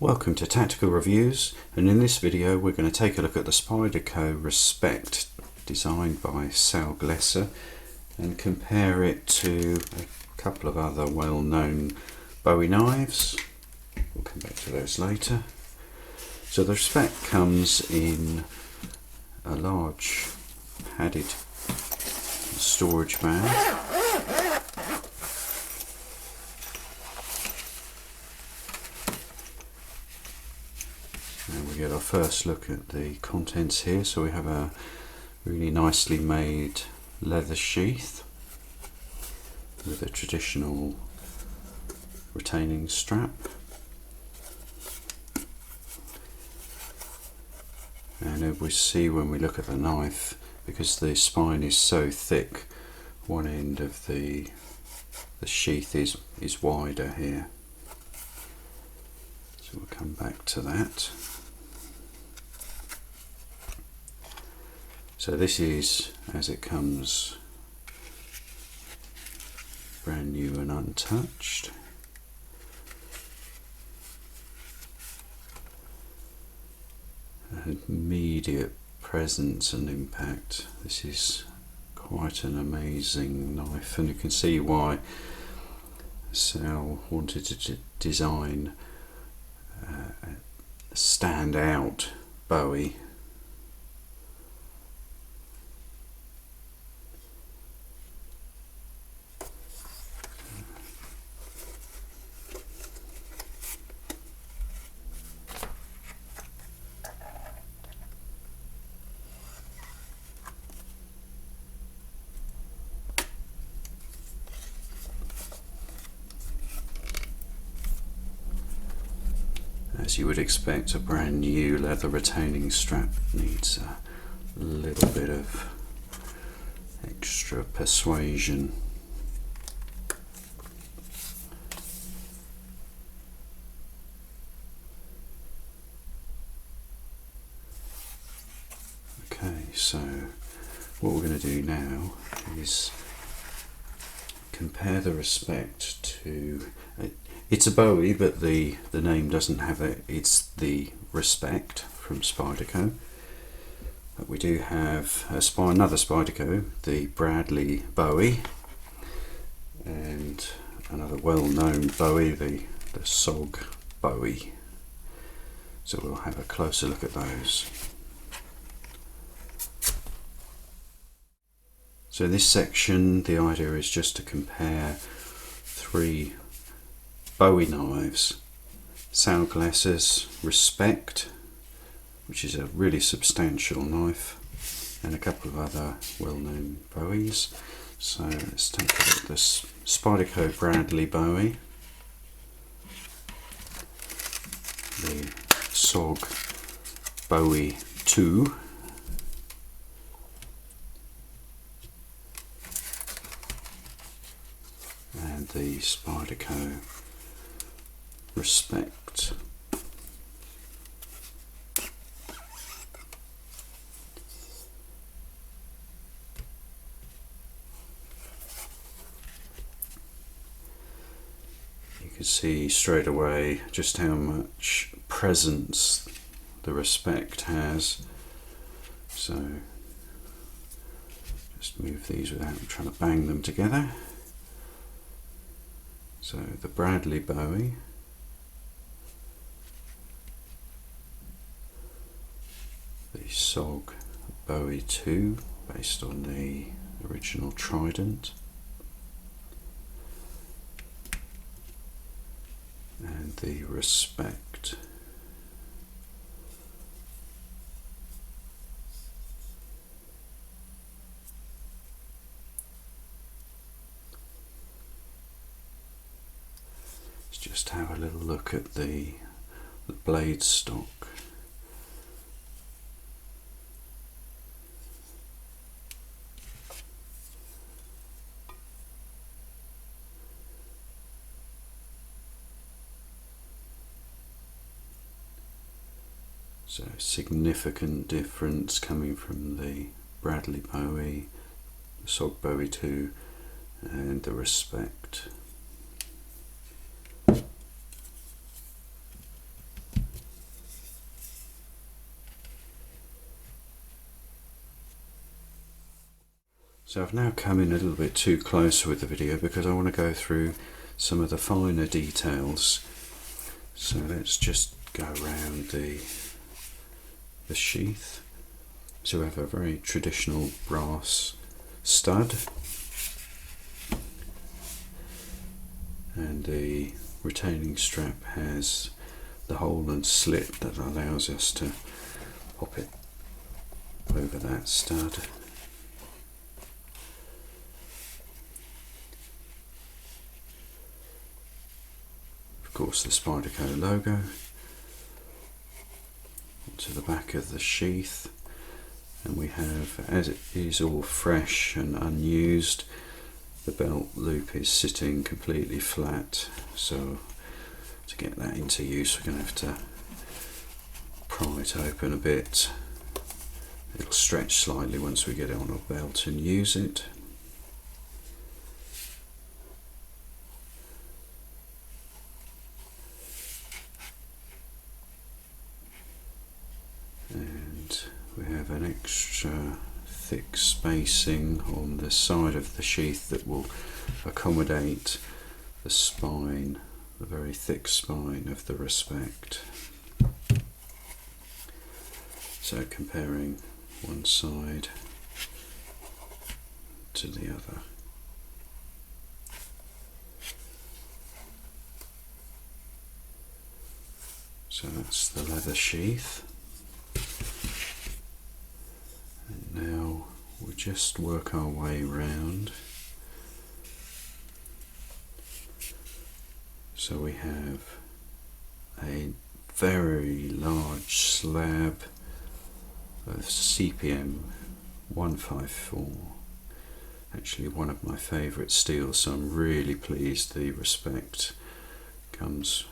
Welcome to Tactical Reviews, and in this video we're going to take a look at the Spyderco Respect designed by Sal Glesser and compare it to a couple of other well-known Bowie knives. We'll come back to those later. So the Respect comes in a large padded storage bag. And we get our first look at the contents here. So we have a really nicely made leather sheath with a traditional retaining strap. And as we see when we look at the knife, because the spine is so thick, one end of the sheath is wider here. So we'll come back to that. So this is as it comes, brand new and untouched. Immediate presence and impact. This is quite an amazing knife, and you can see why Sal wanted to design a standout Bowie. As you would expect, a brand new leather retaining strap needs a little bit of extra persuasion. Okay, so what we're going to do now is compare the Respect to it's a Bowie, but the name doesn't have it. It's the Respect from Spyderco. But we do have another Spyderco, the Bradley Bowie, and another well-known Bowie, the Sog Bowie. So we'll have a closer look at those. So in this section, the idea is just to compare three Bowie knives. Sal Glesser's Respect, which is a really substantial knife, and a couple of other well-known Bowies. So let's take a look at this Spyderco Bradley Bowie, the Sog Bowie 2, and the Spyderco Respect. You can see straight away just how much presence the Respect has. So just move these without trying to bang them together. So the Bradley Bowie, the Sog Bowie 2, based on the original Trident, and the Respect. Let's just have a little look at the blade stock. So significant difference coming from the Bradley Bowie, the Sog Bowie 2, and the Respect. So I've now come in a little bit too close with the video because I want to go through some of the finer details. So let's just go around the sheath. So we have a very traditional brass stud, and the retaining strap has the hole and slit that allows us to pop it over that stud. Of course, the Spyderco logo onto the back of the sheath, and we have, as it is all fresh and unused, the belt loop is sitting completely flat, so to get that into use we're going to have to pry it open a bit. It'll stretch slightly once we get it on a belt and use it. And we have an extra thick spacing on the side of the sheath that will accommodate the spine, the very thick spine of the Respect. So comparing one side to the other. So that's the leather sheath. And now we just work our way round. So we have a very large slab of CPM 154, actually one of my favourite steels, so I'm really pleased the Respect comes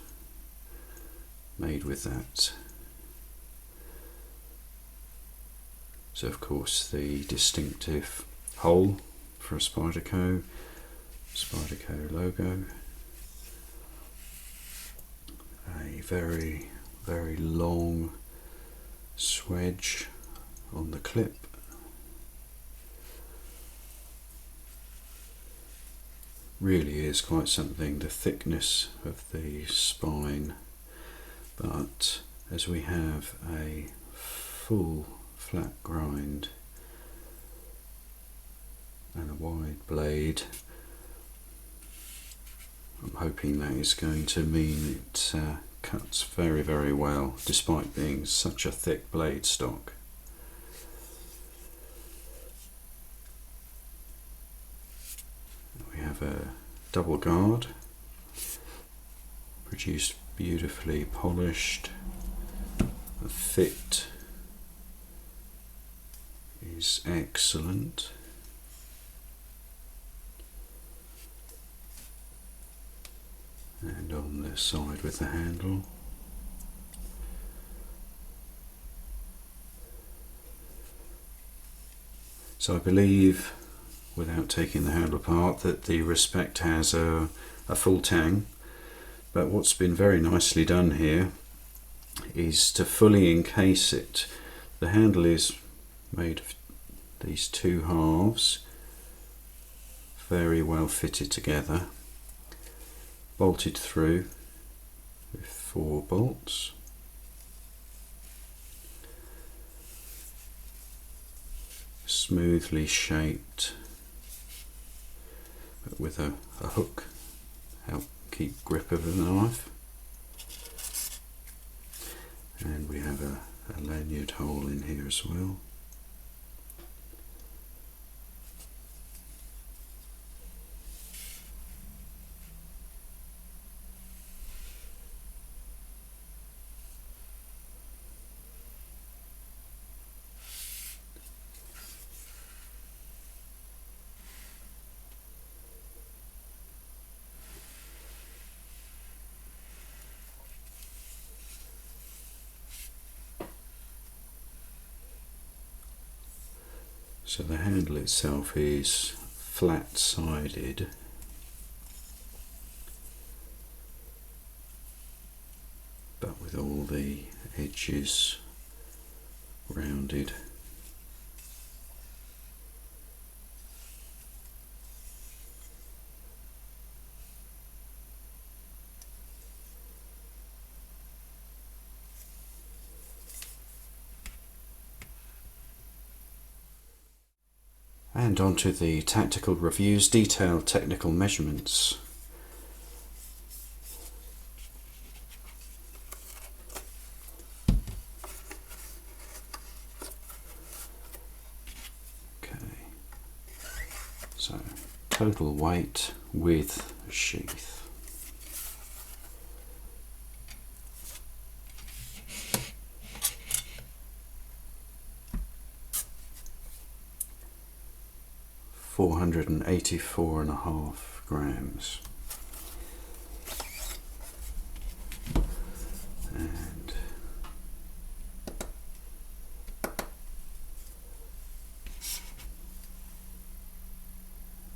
made with that. So of course the distinctive hole for a Spyderco logo, a very long swedge on the clip, really is quite something, the thickness of the spine, but as we have a full flat grind and a wide blade, I'm hoping that is going to mean it cuts very well despite being such a thick blade stock. We have a double guard, produced beautifully polished. The fit is excellent. And on the side with the handle. So I believe, without taking the handle apart, that the Respect has a full tang, but what's been very nicely done here is to fully encase it. The handle is made of these two halves, very well fitted together, bolted through with 4 bolts. Smoothly shaped, but with a hook help keep grip of the knife. And we have a lanyard hole in here as well. So the handle itself is flat-sided, but with all the edges rounded. And on to the tactical reviews, detailed technical measurements. So, total weight with sheath. $484.5 grams. And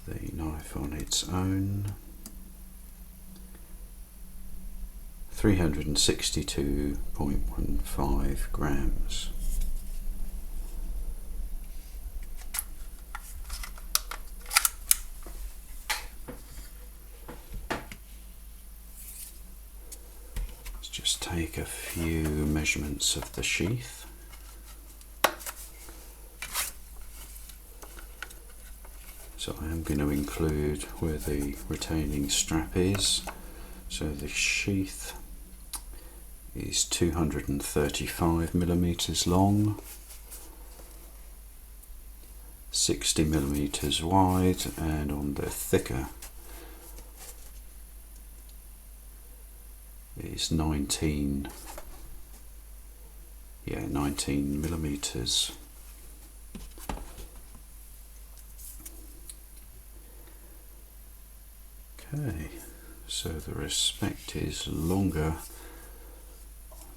the knife on its own, 362.15 grams. Let's just take a few measurements of the sheath. So I am going to include where the retaining strap is. So the sheath is 235 millimeters long, 60 millimeters wide, and on the thicker is 19 millimeters. Okay, so the Respect is longer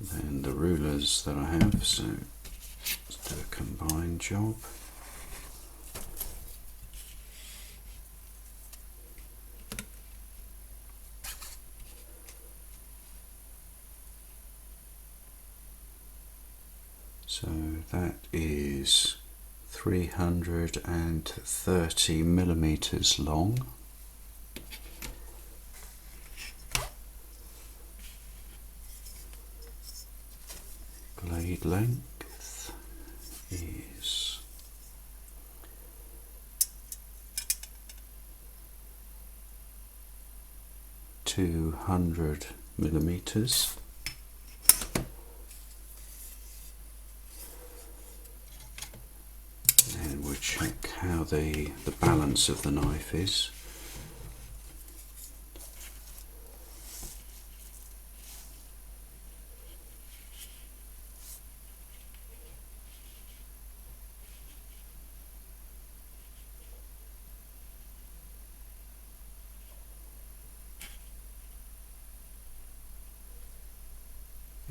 than the rulers that I have, so let's do a combined job. So that is 330 millimeters long. Blade length is 200 millimeters. And we'll check how the balance of the knife is.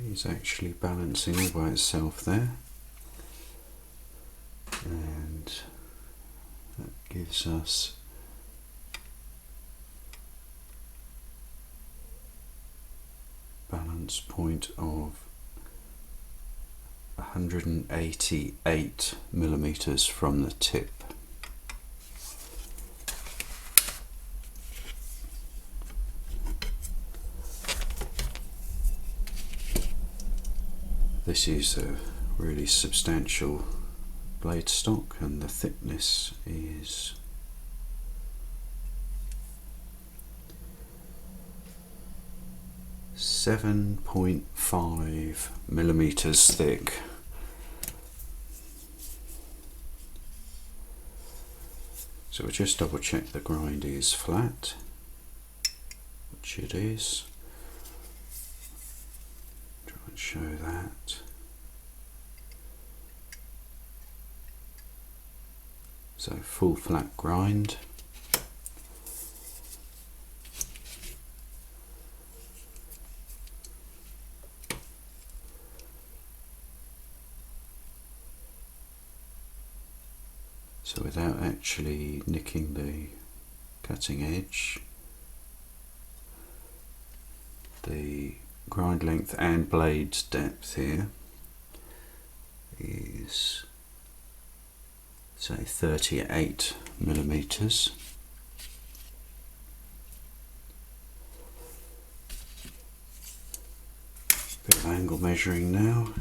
It's actually balancing all by itself there, and that gives us balance point of 188 millimeters from the tip. This is a really substantial blade stock, and the thickness is 7.5 millimeters thick. So we'll just double check the grind is flat, which it is. Try and show that. So full flat grind. So without actually nicking the cutting edge, the grind length and blade depth here is, say, 38 millimeters. Bit of angle measuring now.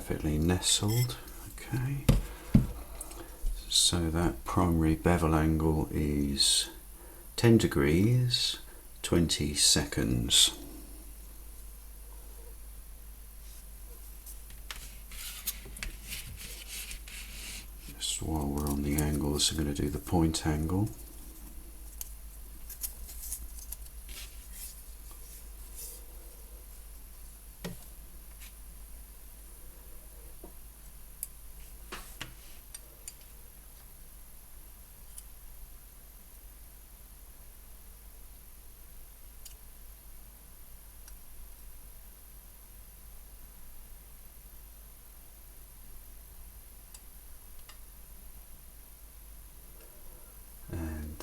perfectly nestled. Okay, so that primary bevel angle is 10 degrees 20 seconds. Just while we're on the angles, I'm going to do the point angle.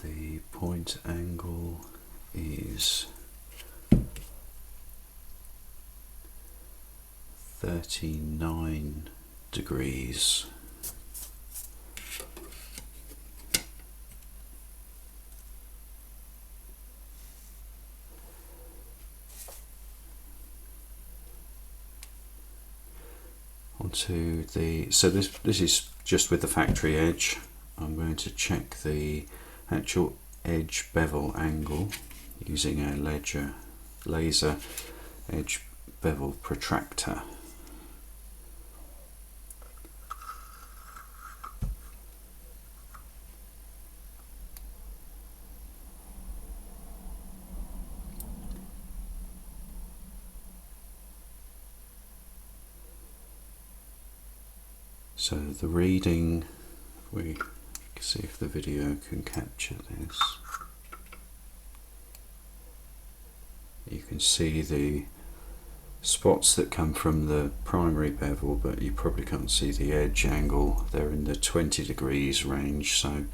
The point angle is 39 degrees. Onto the, so this is just with the factory edge. I'm going to check the actual edge bevel angle using a laser edge bevel protractor. So the reading, we can see if the video can capture this. You can see the spots that come from the primary bevel, but you probably can't see the edge angle. They're in the 20 degrees range. So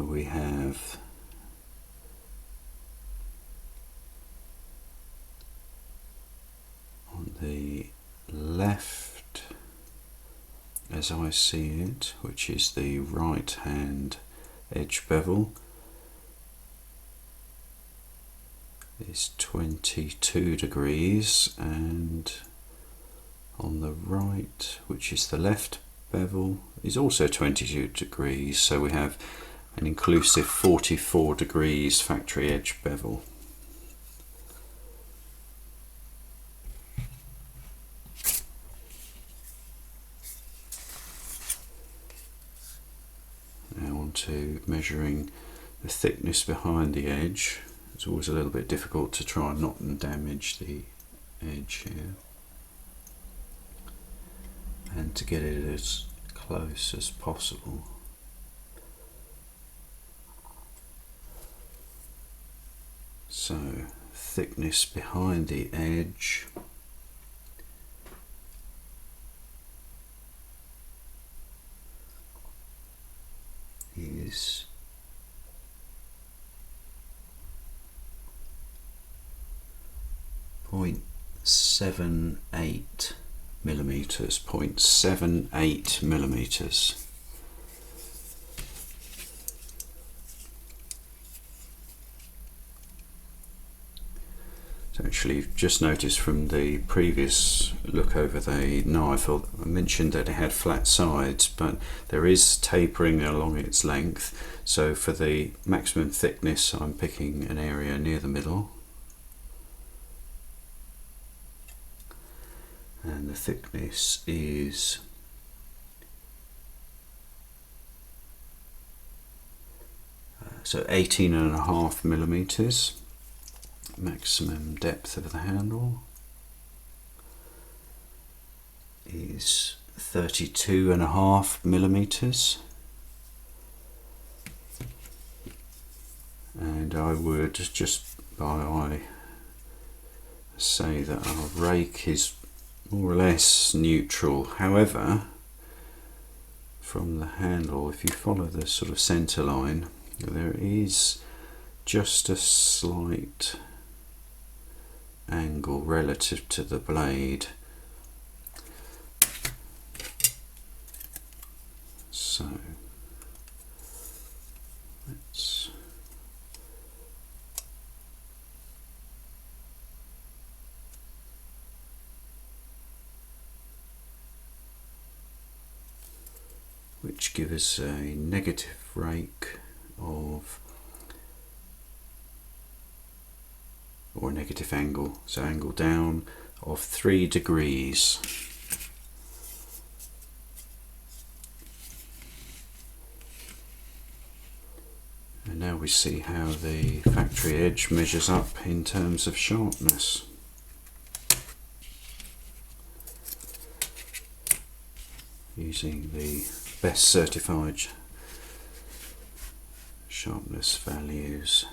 we have on the left, as I see it, which is the right hand edge bevel, is 22 degrees, and on the right, which is the left bevel, is also 22 degrees. So we have an inclusive 44 degrees factory edge bevel. Now on to measuring the thickness behind the edge. It's always a little bit difficult to try and not damage the edge here, and to get it as close as possible. So thickness behind the edge is 0.78 millimeters. 0.78 millimeters. Actually, just noticed from the previous look over the knife, I mentioned that it had flat sides, but there is tapering along its length. So for the maximum thickness, I'm picking an area near the middle, and the thickness is so 18.5 millimeters. Maximum depth of the handle is 32.5 millimeters, and I would just by eye say that our rake is more or less neutral. However, from the handle, if you follow the sort of center line, there is just a slight angle relative to the blade. So let's which give us a negative rake of, or a negative angle, so angle down of 3 degrees. And now we see how the factory edge measures up in terms of sharpness. Using the best certified sharpness values.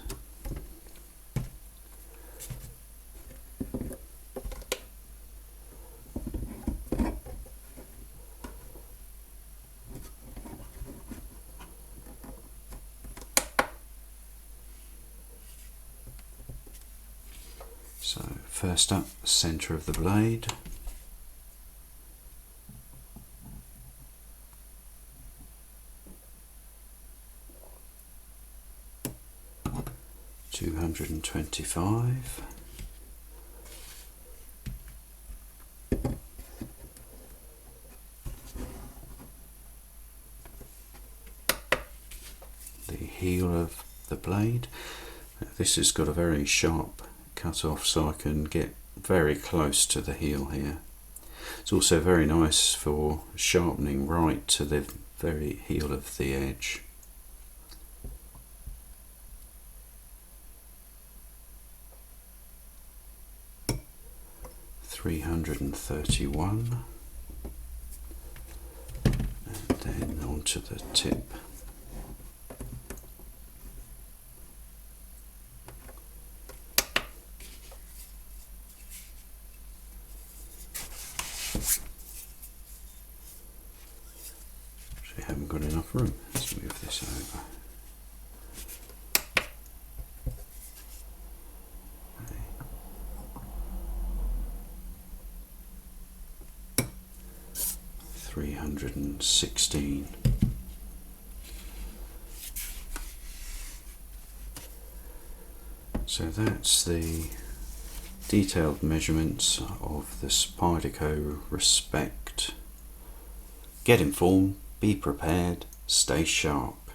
So first up, the centre of the blade. $225. The heel of the blade. This has got a very sharp cut off, so I can get very close to the heel here. It's also very nice for sharpening right to the very heel of the edge. $331, and then onto the tip. We haven't got enough room. Let's move this over. Okay. 316. So that's the detailed measurements of the Spyderco Respect. Get informed, be prepared, stay sharp.